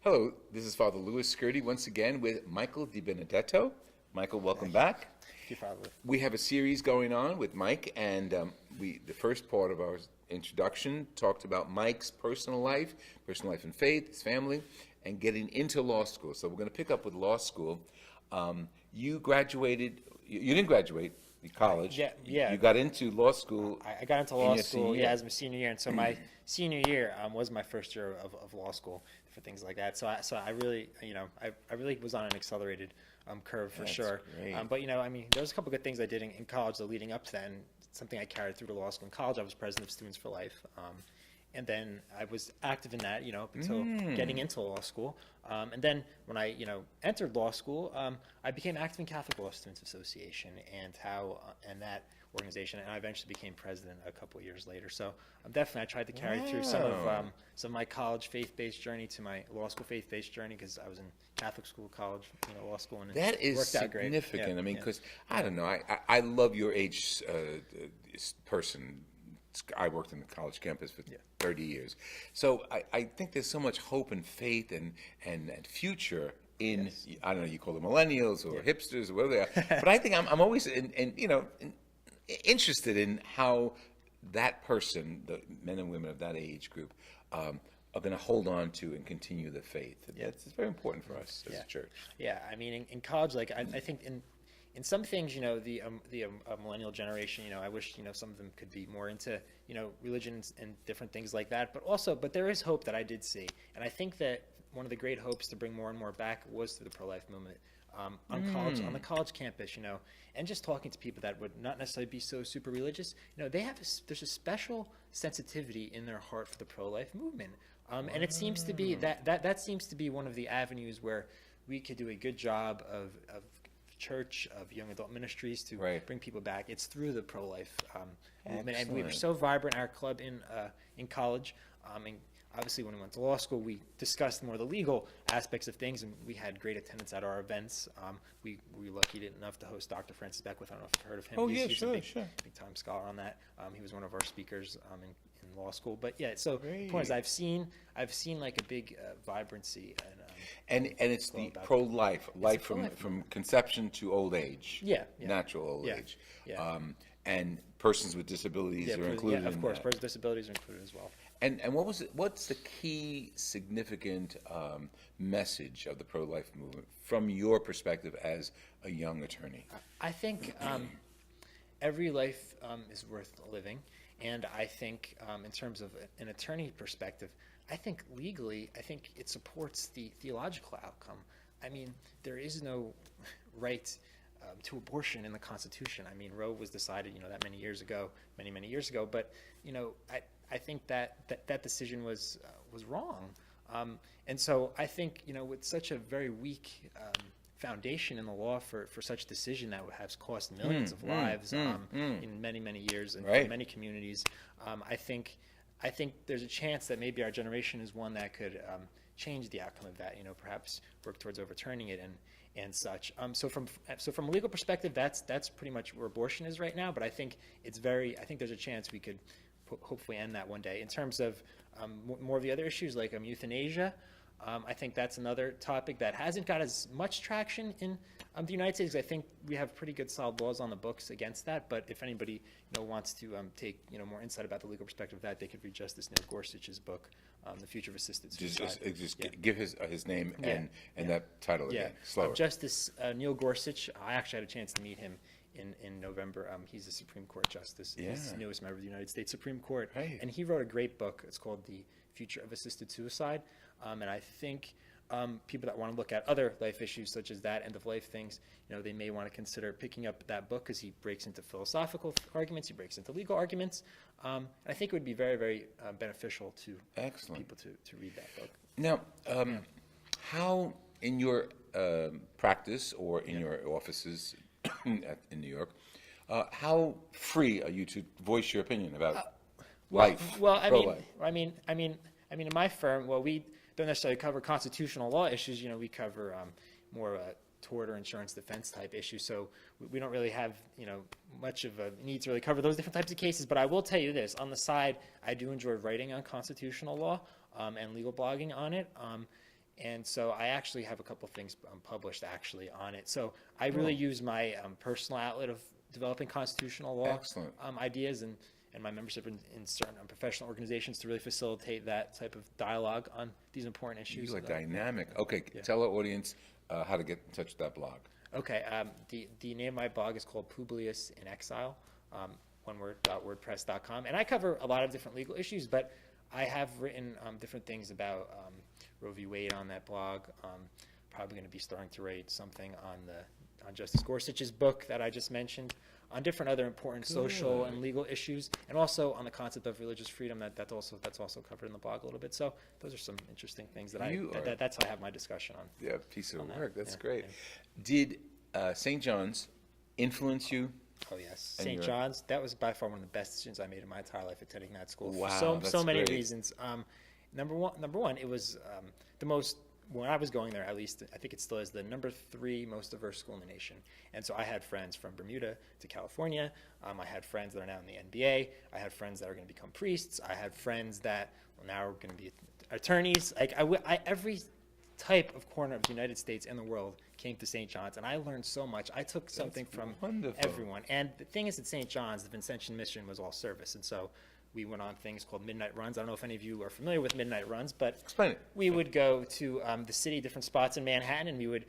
Hello, this is Father Louis Scurti once again with Michael DeBenedetto. Michael, welcome back. Thank you, Father. We have a series going on with Mike, and the first part of our introduction talked about Mike's personal life and faith, his family, and getting into law school. So we're going to pick up with law school. You graduated. You didn't graduate college. Yeah. You got into law school. I got into law school, as my senior year, and so my senior year was my first year of law school for things like that. So I really, I really was on an accelerated curve for sure. But there was a couple good things I did in college leading up to that, and something I carried through to law school. In college, I was president of Students for Life. And then I was active in that, up until getting into law school. And then when I, entered law school, I became active in Catholic Law Students Association and and that organization, and I eventually became president a couple of years later. So definitely I tried to carry through some of my college faith-based journey to my law school faith-based journey, because I was in Catholic school, college, law school, and that is worked out great. Significant. Yeah, because I don't know, I love your age person. I worked in the college campus for 30 years. So I think there's so much hope and faith and future in, I don't know, you call them millennials or hipsters or whatever they are. But I think I'm always interested in how that person, the men and women of that age group, are going to hold on to and continue the faith. It's very important for us as a church. Yeah, I mean, in college, like I think in some things, the millennial generation, I wish, some of them could be more into, religion and different things like that. But there is hope that I did see. And I think that one of the great hopes to bring more and more back was through the pro-life movement on the college campus, and just talking to people that would not necessarily be so super religious. There's a special sensitivity in their heart for the pro-life movement. And it seems to be that seems to be one of the avenues where we could do a good job of church, of young adult ministries to bring people back. It's through the pro-life movement, and we were so vibrant. Our club in college, and obviously when we went to law school, we discussed more the legal aspects of things, and we had great attendance at our events. We were lucky enough to host Dr. Francis Beckwith. I don't know if you've heard of him. He's a big time scholar on that. He was one of our speakers in law school. But so the point is, I've seen like a big vibrancy and it's the pro-life, life from conception to old age. Natural old age. And persons with disabilities are included. Yeah, of course, persons with disabilities are included as well. And what's the key significant message of the pro-life movement from your perspective as a young attorney? I think every life is worth living, and I think in terms of an attorney perspective, I think legally, it supports the theological outcome. I mean, there is no right to abortion in the Constitution. I mean, Roe was decided, that many years ago, many years ago. But I think that decision was wrong. And so I think, with such a very weak foundation in the law for such decision that has cost millions of lives in many years and for many communities, I think there's a chance that maybe our generation is one that could change the outcome of that. Perhaps work towards overturning it and such. So from a legal perspective, that's pretty much where abortion is right now. But I think there's a chance we could hopefully end that one day. In terms of more of the other issues like euthanasia, I think that's another topic that hasn't got as much traction in the United States. I think we have pretty good solid laws on the books against that. But if anybody wants to take more insight about the legal perspective of that, they could read Justice Neil Gorsuch's book, The Future of Assisted Suicide. Just give his name and that title again. Slower. Justice Neil Gorsuch. I actually had a chance to meet him in November. He's a Supreme Court justice. He's the newest member of the United States Supreme Court. And he wrote a great book. It's called The Future of Assisted Suicide. And I think people that want to look at other life issues such as that, end of life things, they may want to consider picking up that book, because he breaks into philosophical arguments, he breaks into legal arguments. I think it would be very, very beneficial to people to read that book. Now, how in your practice or in your offices in New York, how free are you to voice your opinion about life? Well, I mean, in my firm, we don't necessarily cover constitutional law issues. We cover more tort or insurance defense type issues. So we don't really have much of a need to really cover those different types of cases. But I will tell you this: on the side, I do enjoy writing on constitutional law and legal blogging on it. And so I actually have a couple things published actually on it. So I really use my personal outlet of developing constitutional law Excellent. Ideas and my membership in certain professional organizations to really facilitate that type of dialogue on these important issues. You are dynamic. Okay, tell our audience how to get in touch with that blog. Okay, the name of my blog is called Publius in Exile, one word, .wordpress.com. And I cover a lot of different legal issues, but I have written different things about Roe v. Wade on that blog. Probably going to be starting to write something on Justice Gorsuch's book that I just mentioned, on different other important social and legal issues, and also on the concept of religious freedom. That's also covered in the blog a little bit. So those are some interesting things that that's how I have my discussion on. Yeah, piece of work. That's Yeah, great. yeah. Did St. John's influence you? Oh yes, And St. John's. That was by far one of the best decisions I made in my entire life attending that school. Wow, for so many great. reasons. Number one, it was the most. When I was going there, at least, I think it still is the number 3 most diverse school in the nation. And so I had friends from Bermuda to California. I had friends that are now in the NBA. I had friends that are going to become priests. I had friends that now are going to be attorneys. Like every type of corner of the United States and the world came to St. John's, and I learned so much. I took something from everyone. And the thing is, at St. John's, the Vincentian mission was all service, and so we went on things called midnight runs. I don't know if any of you are familiar with midnight runs, but Explain it. we would go to the city, different spots in Manhattan, and we would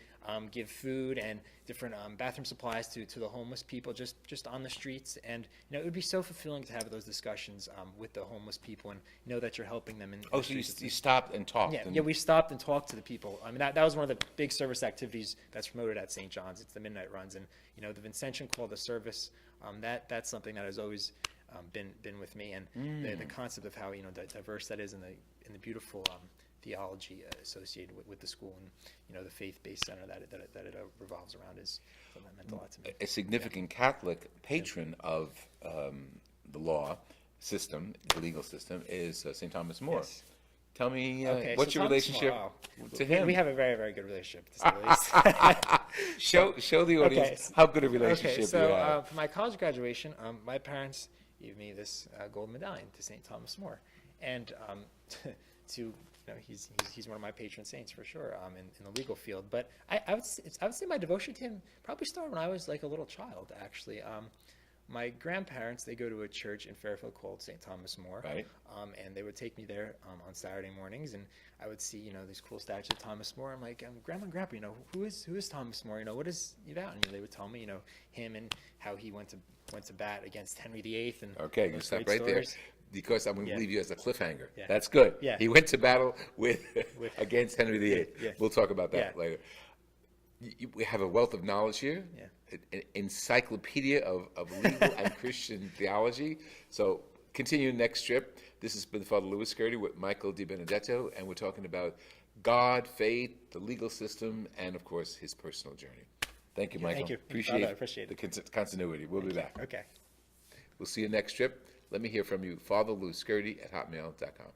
give food and different bathroom supplies to the homeless people just on the streets. And it would be so fulfilling to have those discussions with the homeless people and know that you're helping them. Oh, so you stopped and talked. Yeah, we stopped and talked to the people. I mean, that was one of the big service activities that's promoted at St. John's. It's the midnight runs, and the Vincentian call to service. That's something that has always been with me, and the concept of how diverse that is, and the beautiful theology associated with the school, and the faith-based center that it revolves around is something that meant a lot to me. A significant Catholic patron of the law system, the legal system, is St. Thomas More. Yes. Tell me, so what's your Thomas relationship More, to him? We have a very, very good relationship, to say the least. Show the audience how good a relationship you have. For my college graduation, my parents gave me this gold medallion to St. Thomas More, and he's one of my patron saints for sure in the legal field. But I would say my devotion to him probably started when I was like a little child, actually. My grandparents, they go to a church in Fairfield called St. Thomas More, Right. And they would take me there on Saturday mornings, and I would see these cool statues of Thomas More. I'm like, Grandma and Grandpa, who is Thomas More? What is he about? And they would tell me, him and how he went to bat against Henry VIII. And Okay, you stop right there, because I'm going to leave you as a cliffhanger. Yeah. That's good. Yeah. He went to battle against Henry VIII. Yeah. We'll talk about that Yeah. later. We have a wealth of knowledge here, an encyclopedia of legal and Christian theology. So continue next trip. This has been Father Louis Scurti with Michael DeBenedetto, and we're talking about God, faith, the legal system, and of course his personal journey. Thank you, Michael. Thank you. Appreciate the continuity. We'll be back. Okay. We'll see you next trip. Let me hear from you, FrLouScurti@hotmail.com.